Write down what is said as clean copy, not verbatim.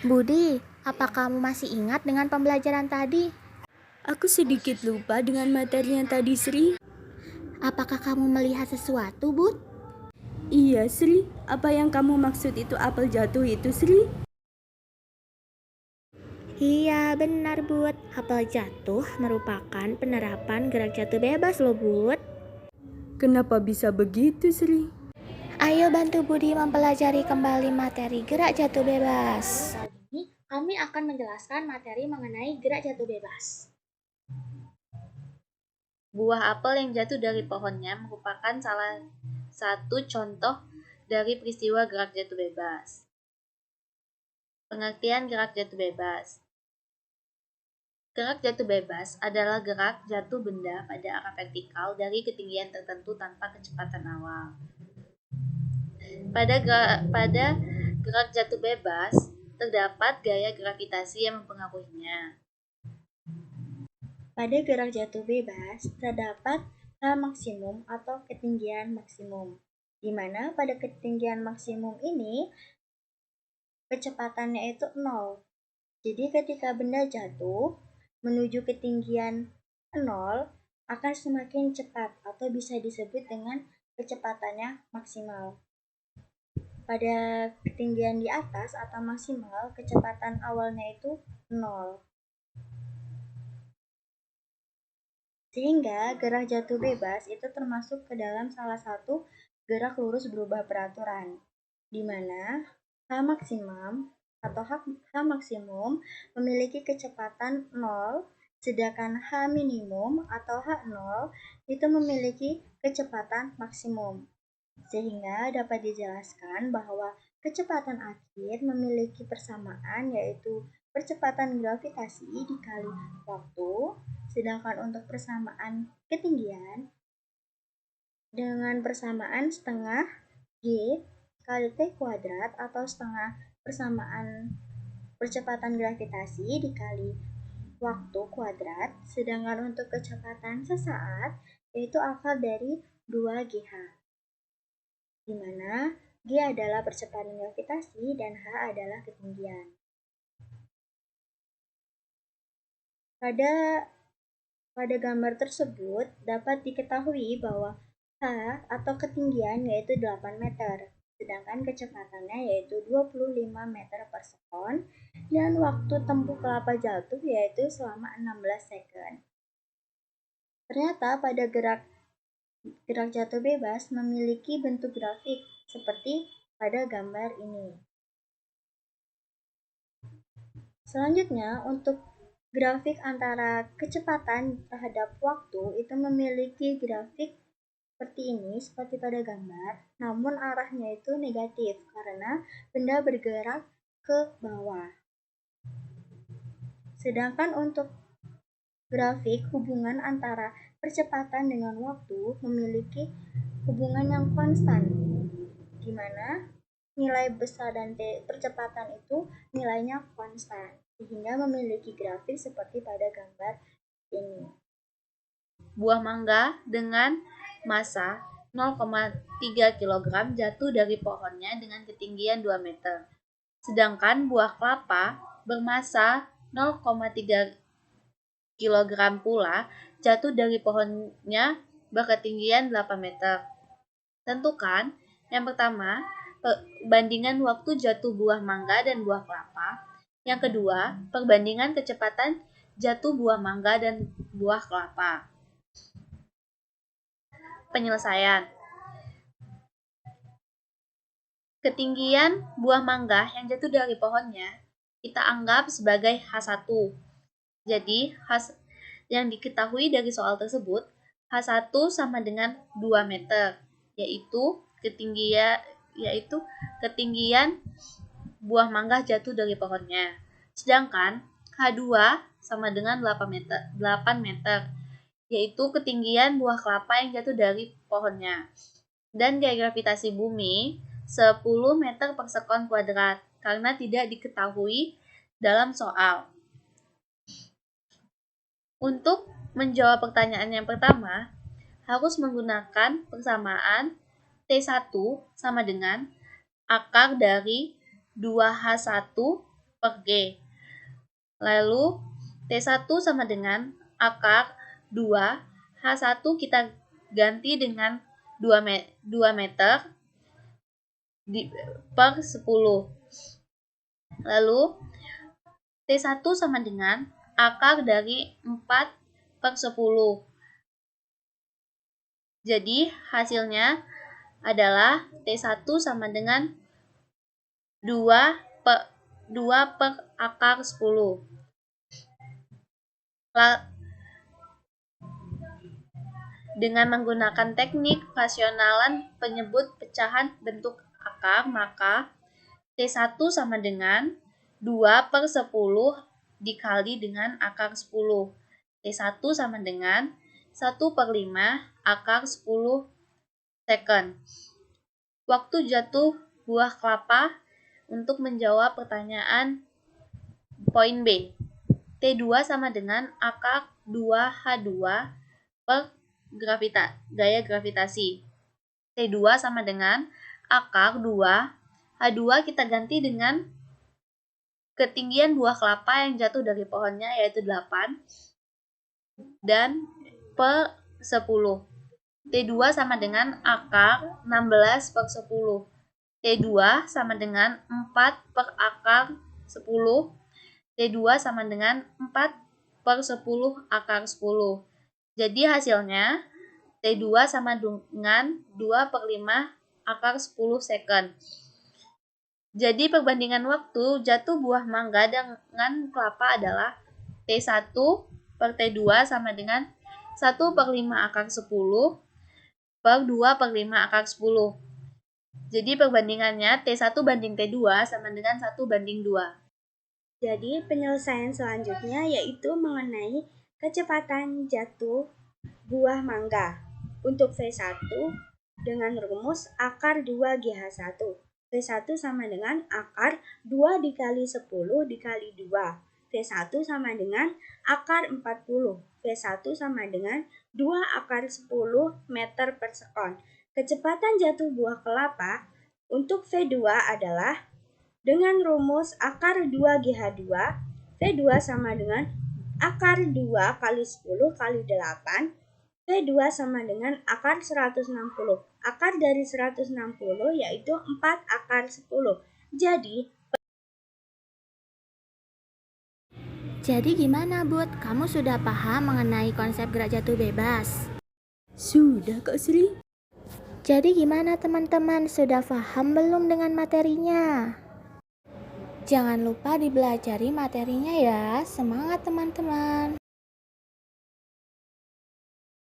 Budi, apa kamu masih ingat dengan pembelajaran tadi? Aku sedikit lupa dengan materi yang tadi, Sri. Apakah kamu melihat sesuatu, Bud? Iya, Sri. Apa yang kamu maksud itu apel jatuh itu, Sri? Iya, benar, Bud. Apel jatuh merupakan penerapan gerak jatuh bebas loh, Bud. Kenapa bisa begitu, Sri? Ayo bantu Budi mempelajari kembali materi gerak jatuh bebas. Kali ini kami akan menjelaskan materi mengenai gerak jatuh bebas. Buah apel yang jatuh dari pohonnya merupakan salah satu contoh dari peristiwa gerak jatuh bebas. Pengertian gerak jatuh bebas. Gerak jatuh bebas adalah gerak jatuh benda pada arah vertikal dari ketinggian tertentu tanpa kecepatan awal. Pada gerak jatuh bebas, terdapat gaya gravitasi yang mempengaruhinya. Pada gerak jatuh bebas, terdapat H maksimum atau ketinggian maksimum, di mana pada ketinggian maksimum ini kecepatannya itu 0. Jadi ketika benda jatuh menuju ketinggian 0 akan semakin cepat atau bisa disebut dengan kecepatannya maksimal. Pada ketinggian di atas atau maksimal, kecepatan awalnya itu 0. Sehingga gerak jatuh bebas itu termasuk ke dalam salah satu gerak lurus berubah peraturan, di mana H maksimum atau H maksimum memiliki kecepatan 0, sedangkan H minimum atau H0 itu memiliki kecepatan maksimum. Sehingga dapat dijelaskan bahwa kecepatan akhir memiliki persamaan, yaitu percepatan gravitasi dikali waktu, sedangkan untuk persamaan ketinggian dengan persamaan setengah G kali T kuadrat atau setengah persamaan percepatan gravitasi dikali waktu kuadrat, sedangkan untuk kecepatan sesaat yaitu akar dari 2GH, di mana G adalah percepatan gravitasi dan H adalah ketinggian. Pada gambar tersebut dapat diketahui bahwa H atau ketinggian yaitu 8 meter, sedangkan kecepatannya yaitu 25 meter per sekon, dan waktu tempuh kelapa jatuh yaitu selama 16 second. Ternyata pada gerak jatuh bebas memiliki bentuk grafik seperti pada gambar ini. Selanjutnya, untuk grafik antara kecepatan terhadap waktu itu memiliki grafik seperti ini, seperti pada gambar, namun arahnya itu negatif karena benda bergerak ke bawah. Sedangkan untuk grafik hubungan antara percepatan dengan waktu memiliki hubungan yang konstan, di mana nilai besar dan percepatan itu nilainya konstan, sehingga memiliki grafik seperti pada gambar ini. Buah mangga dengan massa 0,3 kg jatuh dari pohonnya dengan ketinggian 2 meter. Sedangkan buah kelapa bermassa 0,3 kg pula jatuh dari pohonnya berketinggian 8 meter. Tentukan yang pertama, perbandingan waktu jatuh buah mangga dan buah kelapa. Yang kedua, perbandingan kecepatan jatuh buah mangga dan buah kelapa. Penyelesaian. Ketinggian buah mangga yang jatuh dari pohonnya kita anggap sebagai H1. Jadi, yang diketahui dari soal tersebut, H1 sama dengan 2 meter, yaitu ketinggian buah mangga jatuh dari pohonnya. Sedangkan H2 sama dengan 8 meter, yaitu ketinggian buah kelapa yang jatuh dari pohonnya. Dan gaya gravitasi bumi 10 meter per sekon kuadrat, karena tidak diketahui dalam soal. Untuk menjawab pertanyaan yang pertama, harus menggunakan persamaan T1 sama dengan akar dari 2H1 per G. Lalu T1 sama dengan akar 2, H1 kita ganti dengan 2 meter per 10. Lalu T1 sama dengan akar dari 4 per 10. Jadi hasilnya adalah T1 sama dengan 2 per akar 10. Dengan menggunakan teknik rasionalan penyebut pecahan bentuk akar, maka T1 sama dengan 2 per 10 dikali dengan akar 10. T1 sama dengan 1 per 5 akar 10 second. Waktu jatuh buah kelapa untuk menjawab pertanyaan poin B. T2 sama dengan akar 2H2 per gaya gravitasi. T2 sama dengan akar 2H2 kita ganti dengan ketinggian buah kelapa yang jatuh dari pohonnya yaitu 8 dan per 10. T2 sama dengan akar 16 per 10. T2 sama dengan 4 per akar 10. T2 sama dengan 4 per 10 akar 10. Jadi hasilnya T2 sama dengan 2 per 5 akar 10 second. Jadi perbandingan waktu jatuh buah mangga dengan kelapa adalah T1 per T2 sama dengan 1 per 5 akar 10 per 2 per 5 akar 10. Jadi perbandingannya T1 banding T2 sama dengan 1 banding 2. Jadi penyelesaian selanjutnya yaitu mengenai kecepatan jatuh buah mangga. Untuk V1 dengan rumus akar 2GH1. V1 sama dengan akar 2 dikali 10 dikali 2. V1 sama dengan akar 40. V1 sama dengan 2 akar 10 meter per sekon. Kecepatan jatuh buah kelapa untuk V2 adalah dengan rumus akar 2GH2, V2 sama dengan akar 2 kali 10 kali 8, V2 sama dengan akar 160. Akar dari 160 yaitu 4 akar 10. Jadi gimana, Bud? Kamu sudah paham mengenai konsep gerak jatuh bebas? Sudah, Kak Sri. Jadi gimana teman-teman? Sudah paham belum dengan materinya? Jangan lupa dibelajari materinya ya. Semangat teman-teman.